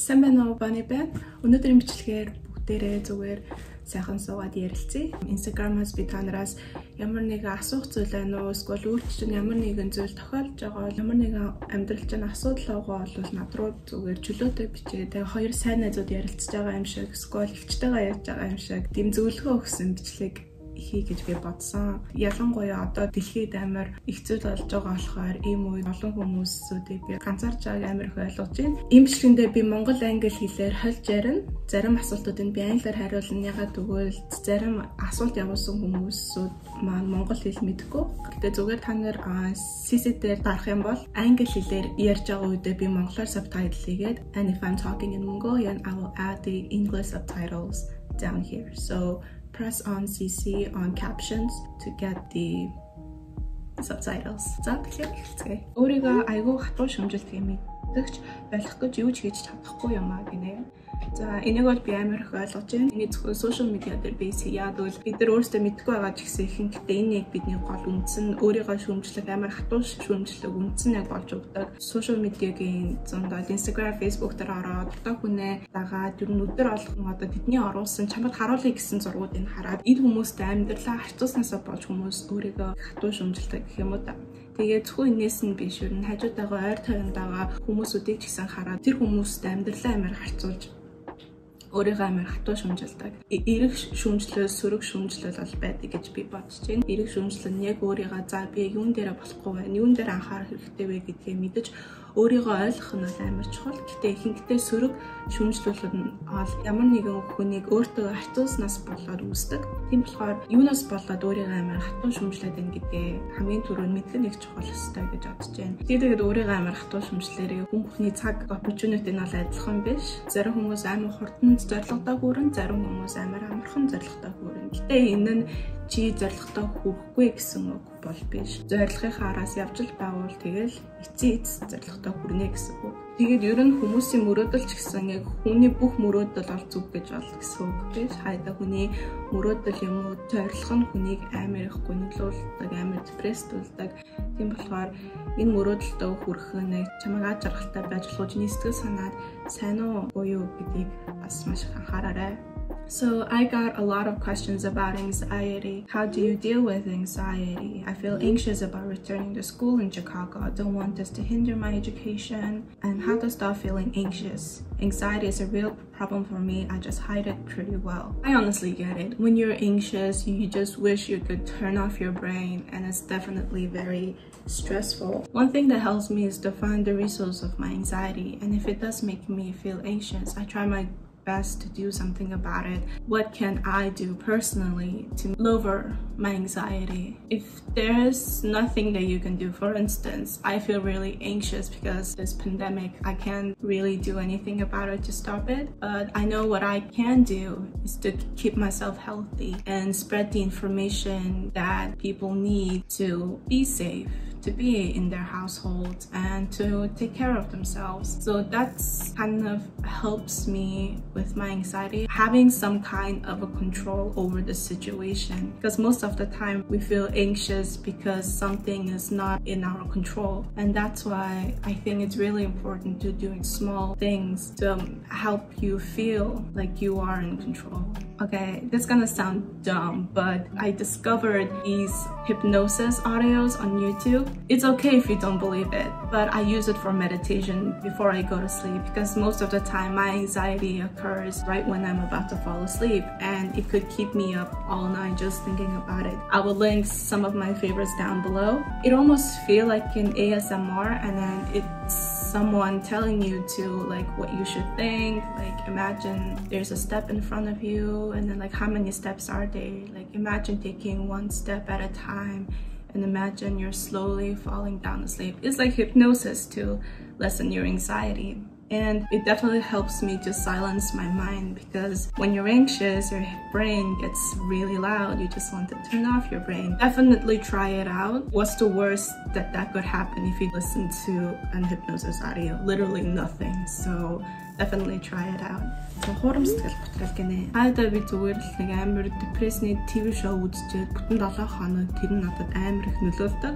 Сайн байна уу, Бани байна. Өнөөдрийн бичлэгээр бүгдээрээ зүгээр сайхан суугаад ярилцъя. Instagram-аас би та нараас ямар нэгэн асуух зүйл байна уу, эсвэл өөрчлөлт ямар нэгэн зүйл тохиолдож байгаа бол ямар нэгэн амьдрал чинь асуудал байгаа бол над руу зүгээр чөлөөтэй бичээ. Тэгээ хоёр сайн найзууд ярилцж байгаа юм шиг, эсвэл ихчтэйгээ ярьж байгаа юм шиг дэмзүүлгөө өгсөн бичлэг хий гэж би бодсон. Ялангуяа одоо дэлхийд амар их зүйл болж байгаа болохоор ийм үед олон хүмүүсүүдийг би ганцаарч байгааг амар их ойлгож байна. Ийм бичлэгэндээ би монгол англи хэлээр хольж ярина. Зарим асуултуудыг би англиар хариулна. Ягаад гэвэл зарим асуулт явуулсан хүмүүсүүд маань монгол хэл мэдэхгүй. Гэтэ зүгээр та нар CC дээр дарах юм бол англи хэлээр ярьж байгаа үедээ би монголоор subtitle хийгээд and if I'm talking in Mongolian I will add the English subtitles down here. So press on CC on captions to get the subtitles. За тэгэхээр хэлцгээе. Өөрийгөө айгүй хатуу шөмжилдэг мэддэгч байх гэж юу ч хийж чадахгүй юм аа гинэ. За энийг бол би амар их ойлгож байна. Энийг зөвхөн social media дээр бейс яадвал бид нар өөрсдөө мэдгүй байгаа ч гэсэн ихэнхдээ энэ яг бидний гол үндсэн өөрийгөө шөмжлөх амар хатуу шөмжлөх үндсэн яг болж өгдөг. Social media-гийн зундаа Instagram, Facebook дээр ороод одоо хүнээ дагаад ер нь өдөр болгон одоо тэдний оруулсан чамд харуулъя гэсэн зургуудыг хараад энэ хүмүүстэй амьдралаа харьцуулснасаа болж хүмүүс өөрийгөө хатуу шөмжилдэг гэх юм уу та. Тэгээд зөвхөн энэс нь биш ер нь хажуудаага ойр тойронд байгаа хүмүүсүүдийг ч гэсэн хараад тэр хүмүүстэй амьдралаа амар харьцуулж өөрийгөө амар хатуу шөмжилдэг. Эрэг шөмжлөл, сөрөг шөмжлөл бол байдаг гэж би бодож байна. Эрэг шөмжлөл нь яг өөрийгөө за би юун дээр болохгүй байна, юун дээр анхаарах хэрэгтэй вэ гэдгийг мэдэж өөрийгөө ойлгох нь амар чухал. Гэтэ ихэнхдээ сөрөг шөмжлөл нь ямар нэгэн хүнийг өөртөө харьцуулснаас болоод үүсдэг. Тийм болохоор юунаас болоод өөрийгөө амар хатуу шөмжлээд байна гэдгээ хамгийн түрүүнд мэдэх нэг чухал ёстой гэж бодож байна. Тэгээд өөрийгөө амар хатуу шөмжлөөрэй. Хүн бүхний цаг opportunity нь бол адилхан биш. Зарим хүмүүс амар хурдан зорилготой хүрэн, зарим хүмүүс амар амархан зорилготой хүрэн. Гэтэ энэ нь чи зорилготой хүрэхгүй гэсэн үг бол биш. Зорилгынхаа араас явж л байгуул тэгэл эцээ зорилготой хүрнэ гэсэн үг. Тэгээд ер нь хүмүүсийн мөрөөдөл ч гэсэн яг хүний бүх мөрөөдөл бол зүг гэж бол гэсэн үг биш. Хайда хүний мөрөөдөл юм уу зорилго нь хүнийг амар их гонглуулдаг, амар депресстүүлдэг. Тийм болохоор энэ мөрөөдөлтөө хүрэх нь чамайг аз жаргалтай байж болох чиний сэтгэл санаад сайн уу буюу гэдгийг бас маш их анхаараарай. So I got a lot of questions about anxiety. How do you deal with anxiety? I feel anxious about returning to school in Chicago. I don't want this to hinder my education. And how to stop feeling anxious? Anxiety is a real problem for me. I just hide it pretty well. I honestly get it. When you're anxious, you just wish you could turn off your brain, and it's definitely very stressful. One thing that helps me is to find the resource of my anxiety, and if it does make me feel anxious, I try my best to do something about it. What can I do personally to lower my anxiety? If there's nothing that you can do, for instance, I feel really anxious because this pandemic, I can't really do anything about it to stop it. But I know what I can do is to keep myself healthy and spread the information that people need to be safe, to be in their households and to take care of themselves. So that's kind of helps me with my anxiety, having some kind of a control over the situation, because most of the time we feel anxious because something is not in our control, and that's why I think it's really important to do small things to help you feel like you are in control. Okay, this is gonna sound dumb, but I discovered these hypnosis audios on YouTube. It's okay if you don't believe it, but I use it for meditation before I go to sleep, because most of the time my anxiety occurs right when I'm about to fall asleep, and it could keep me up all night just thinking about it. I will link some of my favorites down below. It almost feels like an ASMR, and then it's someone telling you to like what you should think. Like imagine there's a step in front of you, and then like how many steps are they? Like imagine taking one step at a time, and imagine you're slowly falling down asleep. It's like hypnosis to lessen your anxiety. And it definitely helps me to silence my mind, because when you're anxious, your brain gets really loud. You just want to turn off your brain. Definitely try it out. What's the worst that could happen if you listen to an hypnosis audio? Literally nothing. So definitely try it out. So хоромсдгал готрол гинэ. Хайда би зүгээр л нэг амар депрессний TV show үзчихээд бүтэн 7 хоног тэр нь надад амар их нөлөөлдөг.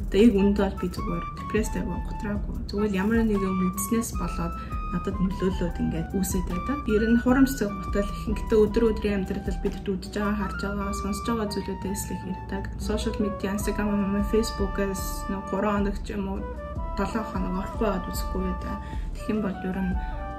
Тэгээд яг үндэ бол би зүгээр депресстэй готраагүй. Зүгээр ямар нэгэн үндснээс болоод надад нөлөөлөд ингээд үүсээд байдаг. Ер нь хурамчцаг гутал ихэнхдээ өдөр өдрийн амьдралд бид үдж байгаа, харж байгаа, сонсож байгаа зүйлүүдээс л ирдэг. Social media, Instagram, Facebook-ээс 3 хоног ч юм уу 7 хоног орохгүй байгаад үзэхгүй байдаг. Тэгэх юм бол ер нь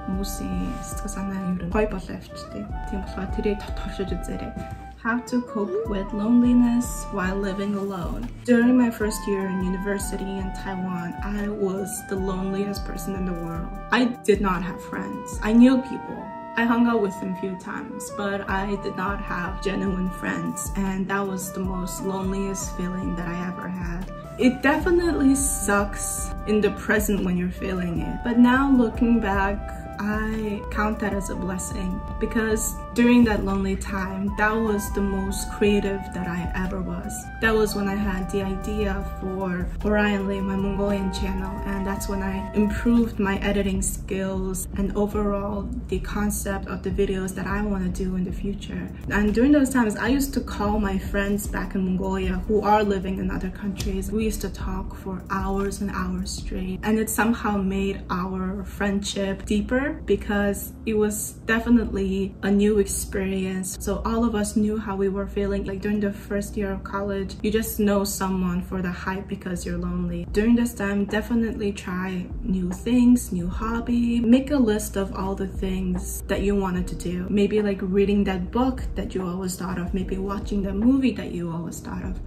хүмүүсийн сэтгэл санаа ер нь гоё болоо явчихдээ. Тийм болохоор тэрийг товшиж үзээрэй. How to cope with loneliness while living alone. During my first year in university in Taiwan, I was the loneliest person in the world. I did not have friends. I knew people. I hung out with them a few times, but I did not have genuine friends, and that was the most loneliest feeling that I ever had. It definitely sucks in the present when you're feeling it, but now looking back, I count that as a blessing because during that lonely time, that was the most creative that I ever was. That was when I had the idea for Orion Lee, my Mongolian channel, and that's when I improved my editing skills and overall the concept of the videos that I want to do in the future. And during those times, I used to call my friends back in Mongolia who are living in other countries. We used to talk for hours and hours straight, and it somehow made our friendship deeper because it was definitely a new experience. So all of us knew how we were feeling. Like during the first year of college, you just know someone for the hype because you're lonely. During this time, definitely try new things, new hobby. Make a list of all the things that you wanted to do. Maybe like reading that book that you always thought of. Maybe watching the movie that you always thought of.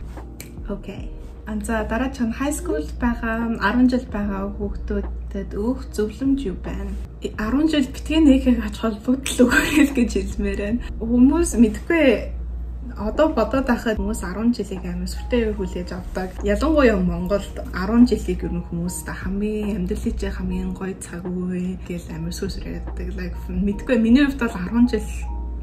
Okay. За дараач нь high school байгаа 10 жил байгаа хүүхдүүдэд өөх зөвлөмж юу байна? 10 жил битгий нээхийг ач холбогдол өгөөл гэж хэлмээр байна. Хүмүүс мэдгүй одоо бодоод байхад хүмүүс 10 жилийг амар сүртэй хүлээж авдаг. Ялангуяа Монголд 10 жилийг ер нь хүмүүс хамгийн амьдралын чинь хамгийн гоё цаг үе гэж амар сүрсрээдэг. Like мэдгүй миний хувьд бол 10 жил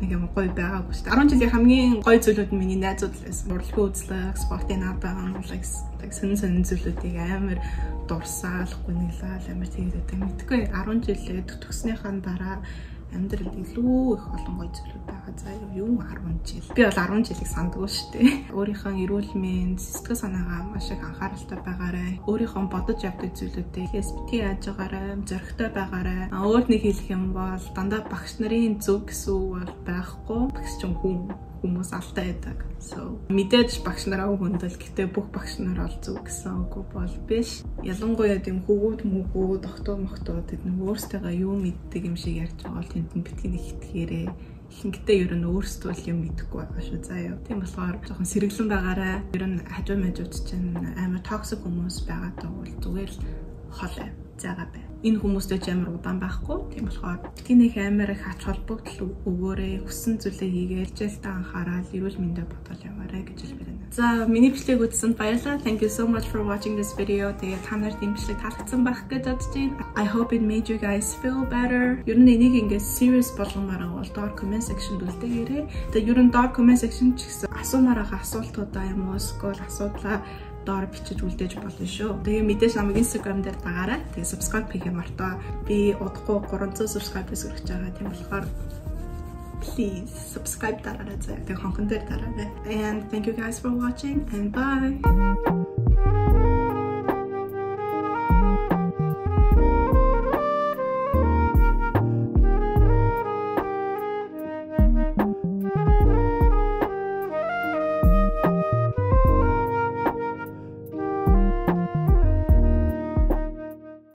нэг юм гоё байгаагүй шүү дээ. 10 жилийн хамгийн гоё зүйлүүд нь миний найзууд л байсан. Урлагийн үзлэг, спортын наадам, like сонин зүйлүүдийг амар дурсаал, гүнэлэл амар тэгээд мэдгүй 10 жилээ төгснөхийн дараа амьдрал илүү их олон гоё зүйлүүд байгаа. За юу 10 жил. Би бол 10 жилийг сандгүй шүү дээ. Өөрийнхөө эрүүл мэнд, сэтгэл санаагаа маш их анхааралтай байгаарай. Өөрийнхөө бодож явдаг зүйлүүдээ битгий яаж байгаарай, зоригтой байгаарай. Өөр нэг хэлэх юм бол дандаа багш нарын зөв гэсэн үг бол байхгүй. Багш ч хүмүүс алтай байдаг. So мэдээж багш нараа хүндэл гэтээ бүх багш нар бол зөв гэсэн үг бол биш. Ялангуяа тийм хөвгүүд, доктор тэд нэг өөрсдөө юу мэддэг юм шиг ярьж байгаа бол тэнд битгий нэг итгээрээ. Ихэнхдээ ер нь өөрсдөө л юм мэдэхгүй байгаа шүү заяа. Тийм болохоор жоохон сэргэлэн байгаарай. Ер нь хажуу мажууд чинь амар токсик хүмүүс байгаад бол зүгээр л холой зайгаа бай. Энэ хүмүүстэй ч амар удаан байхгүй. Тийм болохоор тэнийх амар их ач холбогдол өгөөрэй. Хүссэн зүйлээ хийгээл хичээлдээ анхаарал, эрүүл мэндэ бодол яваарай гэж хэлмээр байна. За миний бичлэг үзсэнд баярлалаа. Thank you so much for watching this video. Тэгээд та нарт энэ бичлэг таалагдсан байх гэж бодож байна. I hope it made you guys feel better. Ер нь энийг ингээд serious болгомоор бол доор comment section үлдээгээрэй. Тэгээд ер нь доор comment section ч гэсэн асуумаар байгаа асуултуудаа юм уу эсвэл асуудлаа доор бичиж үлдээж болно шүү. Тэгээ мэдээж намайг Instagram дээр дагаарай. Тэгээ subscribe хийх мартаа. Би удахгүй 300 subscribe-ээс өргөж байгаа. Тийм болохоор please subscribe дараарай. Тэгээ хонхон дээр дараарай. And thank you guys for watching and bye.